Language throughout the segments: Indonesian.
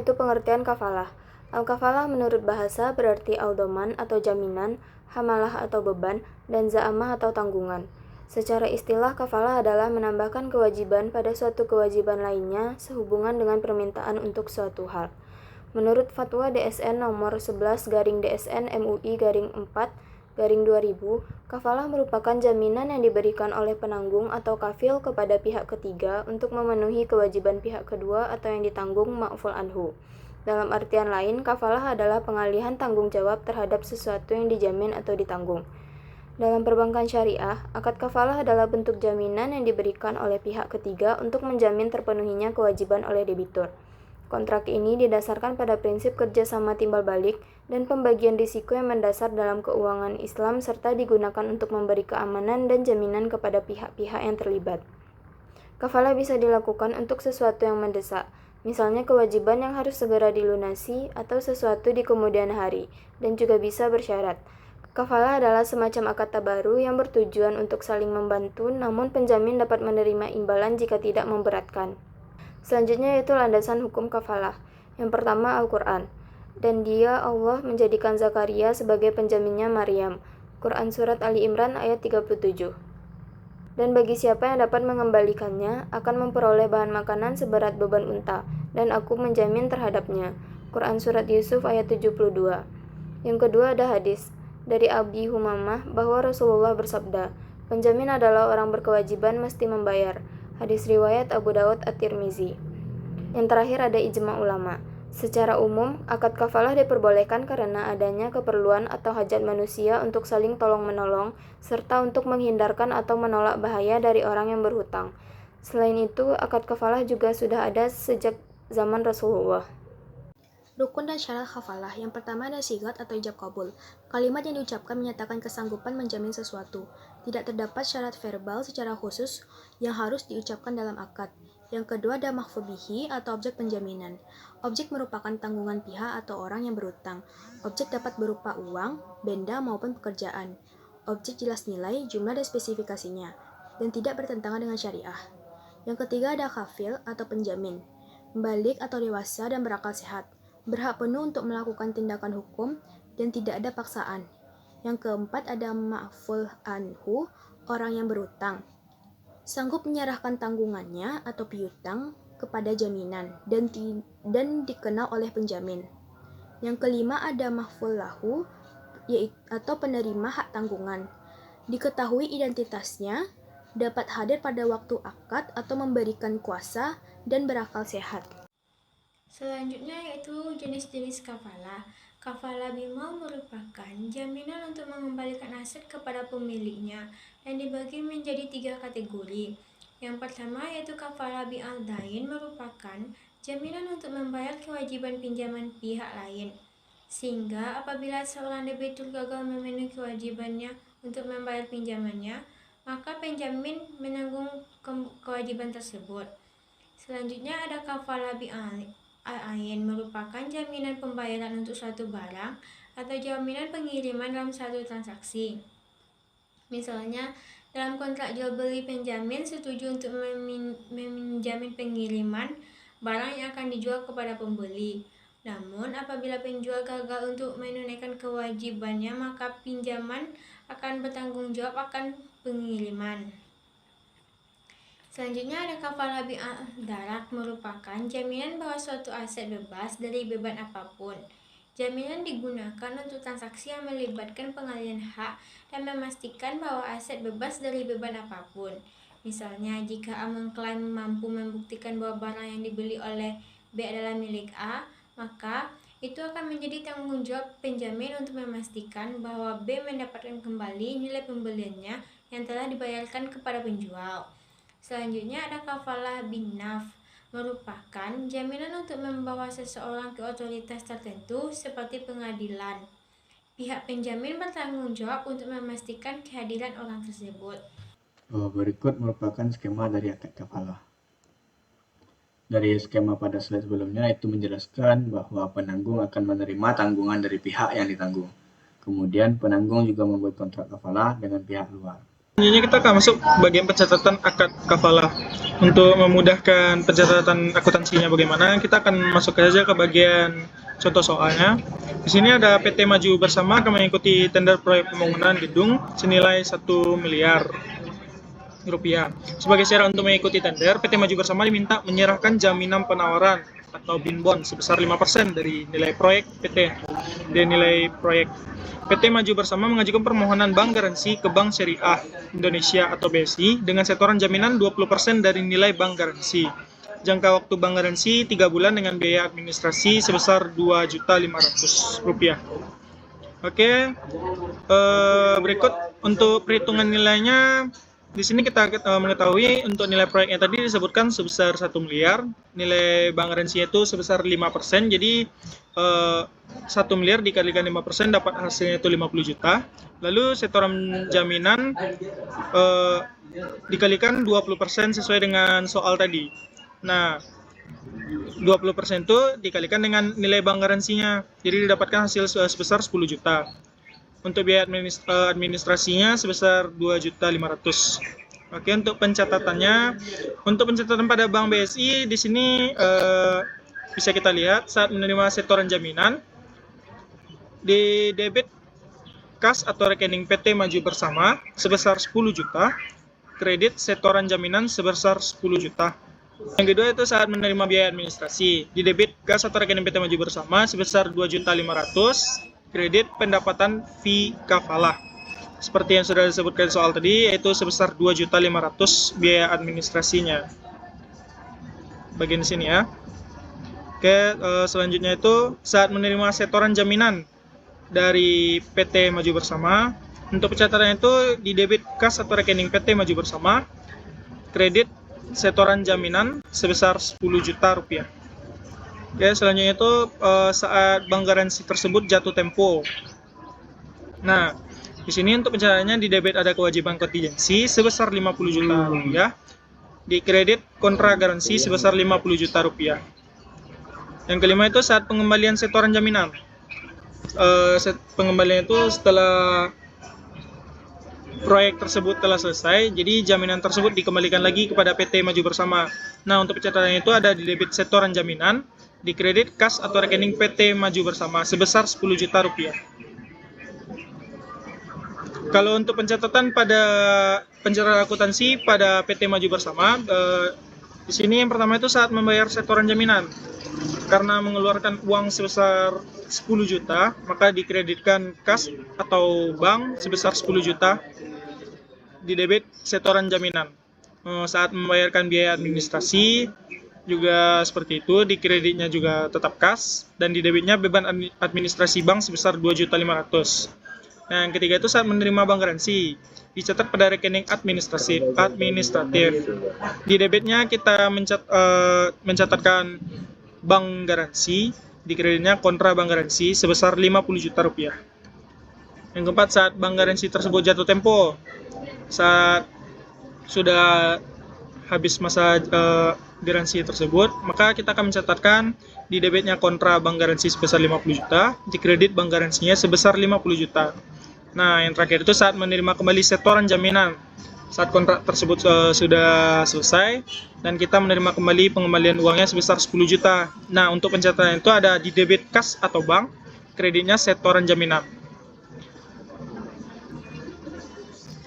itu pengertian kafalah. Al-kafalah menurut bahasa berarti al-doman atau jaminan, hamalah atau beban, dan za'amah atau tanggungan. Secara istilah, kafalah adalah menambahkan kewajiban pada suatu kewajiban lainnya sehubungan dengan permintaan untuk suatu hal. Menurut Fatwa DSN nomor 11/DSN MUI-4/2000, kafalah merupakan jaminan yang diberikan oleh penanggung atau kafil kepada pihak ketiga untuk memenuhi kewajiban pihak kedua atau yang ditanggung ma'ful anhu. Dalam artian lain, kafalah adalah pengalihan tanggung jawab terhadap sesuatu yang dijamin atau ditanggung. Dalam perbankan syariah, akad kafalah adalah bentuk jaminan yang diberikan oleh pihak ketiga untuk menjamin terpenuhinya kewajiban oleh debitur. Kontrak ini didasarkan pada prinsip kerjasama timbal balik dan pembagian risiko yang mendasar dalam keuangan Islam serta digunakan untuk memberi keamanan dan jaminan kepada pihak-pihak yang terlibat. Kafalah bisa dilakukan untuk sesuatu yang mendesak, misalnya kewajiban yang harus segera dilunasi atau sesuatu di kemudian hari, dan juga bisa bersyarat. Kafalah adalah semacam akad tabaru yang bertujuan untuk saling membantu, namun penjamin dapat menerima imbalan jika tidak memberatkan. Selanjutnya yaitu landasan hukum kafalah. Yang pertama Al-Quran. Dan dia Allah menjadikan Zakaria sebagai penjaminnya Maryam. Quran Surat Ali Imran ayat 37. Dan bagi siapa yang dapat mengembalikannya akan memperoleh bahan makanan seberat beban unta, dan aku menjamin terhadapnya. Quran Surat Yusuf ayat 72. Yang kedua ada hadis dari Abi Humamah bahwa Rasulullah bersabda, penjamin adalah orang berkewajiban mesti membayar. Hadis riwayat Abu Dawud At-Tirmizi. Yang terakhir ada ijma ulama. Secara umum, akad kafalah diperbolehkan karena adanya keperluan atau hajat manusia untuk saling tolong-menolong, serta untuk menghindarkan atau menolak bahaya dari orang yang berhutang. Selain itu, akad kafalah juga sudah ada sejak zaman Rasulullah. Rukun dan syarat kafalah. Yang pertama ada sigat atau ijab kabul. Kalimat yang diucapkan menyatakan kesanggupan menjamin sesuatu. Tidak terdapat syarat verbal secara khusus yang harus diucapkan dalam akad. Yang kedua ada mahfudz bihi atau objek penjaminan. Objek merupakan tanggungan pihak atau orang yang berutang. Objek dapat berupa uang, benda maupun pekerjaan. Objek jelas nilai, jumlah dan spesifikasinya, dan tidak bertentangan dengan syariah. Yang ketiga ada kafil atau penjamin. Balik atau dewasa dan berakal sehat. Berhak penuh untuk melakukan tindakan hukum dan tidak ada paksaan. Yang keempat ada ma'ful anhu, orang yang berutang. Sanggup menyerahkan tanggungannya atau piutang kepada jaminan dan dikenal oleh penjamin. Yang kelima ada mahful lahu, yaitu atau penerima hak tanggungan. Diketahui identitasnya, dapat hadir pada waktu akad atau memberikan kuasa dan berakal sehat. Selanjutnya yaitu jenis-jenis kafalah. Kafalah bimal merupakan jaminan untuk mengembalikan aset kepada pemiliknya dan dibagi menjadi 3 kategori. Yang pertama yaitu kafalah bi'al-dain merupakan jaminan untuk membayar kewajiban pinjaman pihak lain. Sehingga apabila seorang debitur gagal memenuhi kewajibannya untuk membayar pinjamannya, maka penjamin menanggung kewajiban tersebut. Selanjutnya ada kafalah bi'al-ain merupakan jaminan pembayaran untuk suatu barang atau jaminan pengiriman dalam satu transaksi. Misalnya, dalam kontrak jual beli penjamin setuju untuk menjamin pengiriman barang yang akan dijual kepada pembeli. Namun, apabila penjual gagal untuk menunaikan kewajibannya, maka pinjaman akan bertanggung jawab akan pengiriman. Selanjutnya ada kafalah bi'al-darak merupakan jaminan bahwa suatu aset bebas dari beban apapun. Jaminan digunakan untuk transaksi yang melibatkan pengalihan hak dan memastikan bahwa aset bebas dari beban apapun. Misalnya, jika A mengklaim mampu membuktikan bahwa barang yang dibeli oleh B adalah milik A, maka itu akan menjadi tanggung jawab penjamin untuk memastikan bahwa B mendapatkan kembali nilai pembeliannya yang telah dibayarkan kepada penjual. Selanjutnya ada kafalah bin naf, merupakan jaminan untuk membawa seseorang ke otoritas tertentu seperti pengadilan. Pihak penjamin bertanggung jawab untuk memastikan kehadiran orang tersebut. Berikut merupakan skema dari akad kafalah. Dari skema pada slide sebelumnya itu menjelaskan bahwa penanggung akan menerima tanggungan dari pihak yang ditanggung. Kemudian penanggung juga membuat kontrak kafalah dengan pihak luar. Selanjutnya kita akan masuk bagian pencatatan akad kafalah. Untuk memudahkan pencatatan akuntansinya bagaimana, kita akan masuk saja ke bagian contoh soalnya. Di sini ada PT Maju Bersama akan mengikuti tender proyek pembangunan gedung senilai 1 miliar rupiah. Sebagai syarat untuk mengikuti tender, PT Maju Bersama diminta menyerahkan jaminan penawaran atau bin bond sebesar 5% dari nilai proyek PT Maju Bersama mengajukan permohonan bank garansi ke Bank Syariah Indonesia atau BSI dengan setoran jaminan 20% dari nilai bank garansi. Jangka waktu bank garansi 3 bulan dengan biaya administrasi sebesar Rp2.500.000. Oke, berikut untuk perhitungan nilainya. Di sini kita mengetahui untuk nilai proyeknya tadi disebutkan sebesar 1 miliar, nilai bank garansinya itu sebesar 5%, jadi 1 miliar dikalikan 5% dapat hasilnya itu 50 juta. Lalu setoran jaminan dikalikan 20% sesuai dengan soal tadi. Nah, 20% itu dikalikan dengan nilai bank garansinya, jadi didapatkan hasil sebesar 10 juta. Untuk biaya administrasinya sebesar 2.500.000. Oke, untuk pencatatannya, untuk pencatatan pada Bank BSI di sini bisa kita lihat saat menerima setoran jaminan di debit kas atau rekening PT Maju Bersama sebesar 10 juta, kredit setoran jaminan sebesar 10 juta. Yang kedua itu saat menerima biaya administrasi di debit kas atau rekening PT Maju Bersama sebesar 2.500.000, kredit pendapatan fee kafalah. Seperti yang sudah disebutkan soal tadi, yaitu sebesar 2.500.000 biaya administrasinya. Bagian sini ya. Oke, selanjutnya itu saat menerima setoran jaminan dari PT Maju Bersama. Untuk pencatatannya itu di debit kas atau rekening PT Maju Bersama, kredit setoran jaminan sebesar 10 juta rupiah. Oke, selanjutnya itu saat bank garansi tersebut jatuh tempo. Nah, di sini untuk pencatatannya di debit ada kewajiban kontingensi sebesar 50 juta rupiah, di kredit kontra garansi sebesar 50 juta rupiah. Yang kelima itu saat pengembalian setoran jaminan. Pengembalian itu setelah proyek tersebut telah selesai, jadi jaminan tersebut dikembalikan lagi kepada PT Maju Bersama. Nah, untuk pencatatannya itu ada di debit setoran jaminan, di kredit kas atau rekening PT Maju Bersama sebesar 10 juta rupiah. Kalau untuk pencatatan pada pencatatan akuntansi pada PT Maju Bersama, di sini yang pertama itu saat membayar setoran jaminan. Karena mengeluarkan uang sebesar 10 juta, maka dikreditkan kas atau bank sebesar 10 juta di debit setoran jaminan. Saat membayarkan biaya administrasi juga seperti itu, di kreditnya juga tetap kas, dan di debitnya beban administrasi bank sebesar 2.500.000. Nah, yang ketiga itu saat menerima bank garansi, dicatat pada rekening administratif. Di debitnya kita mencatatkan bank garansi, di kreditnya kontra bank garansi sebesar 50 juta rupiah. Yang keempat, saat bank garansi tersebut jatuh tempo, saat sudah habis masa garansi tersebut, maka kita akan mencatatkan di debitnya kontra bank garansi sebesar 50 juta, di kredit bank garansinya sebesar 50 juta. Nah, yang terakhir itu saat menerima kembali setoran jaminan, saat kontrak tersebut sudah selesai dan kita menerima kembali pengembalian uangnya sebesar 10 juta. Nah, untuk pencatatan itu ada di debit kas atau bank, kreditnya setoran jaminan.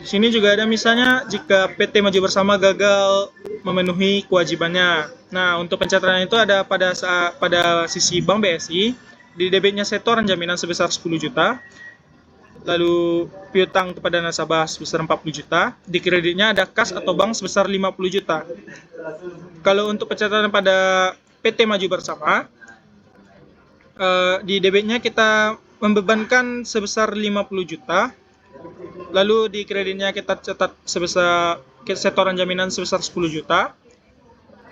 Di sini juga ada misalnya jika PT Maju Bersama gagal memenuhi kewajibannya. Nah, untuk pencatatan itu ada pada sisi Bank BSI, di debitnya setoran jaminan sebesar 10 juta, lalu piutang kepada nasabah sebesar 40 juta, di kreditnya ada kas atau bank sebesar 50 juta. Kalau untuk pencatatan pada PT Maju Bersama, di debitnya kita membebankan sebesar 50 juta, lalu di kreditnya kita catat sebesar setoran jaminan sebesar 10 juta,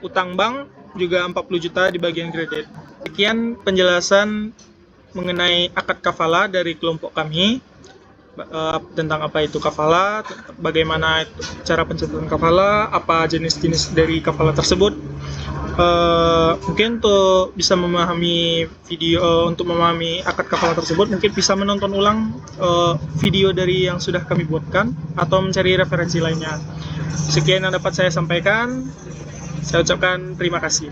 utang bank juga 40 juta di bagian kredit. Sekian penjelasan mengenai akad kafalah dari kelompok kami. tentang apa itu kafala, bagaimana cara pencatatan kafala, apa jenis-jenis dari kafala tersebut. Mungkin untuk bisa memahami untuk memahami akad kafala tersebut, mungkin bisa menonton ulang video dari yang sudah kami buatkan atau mencari referensi lainnya. Sekian yang dapat saya sampaikan. Saya ucapkan terima kasih.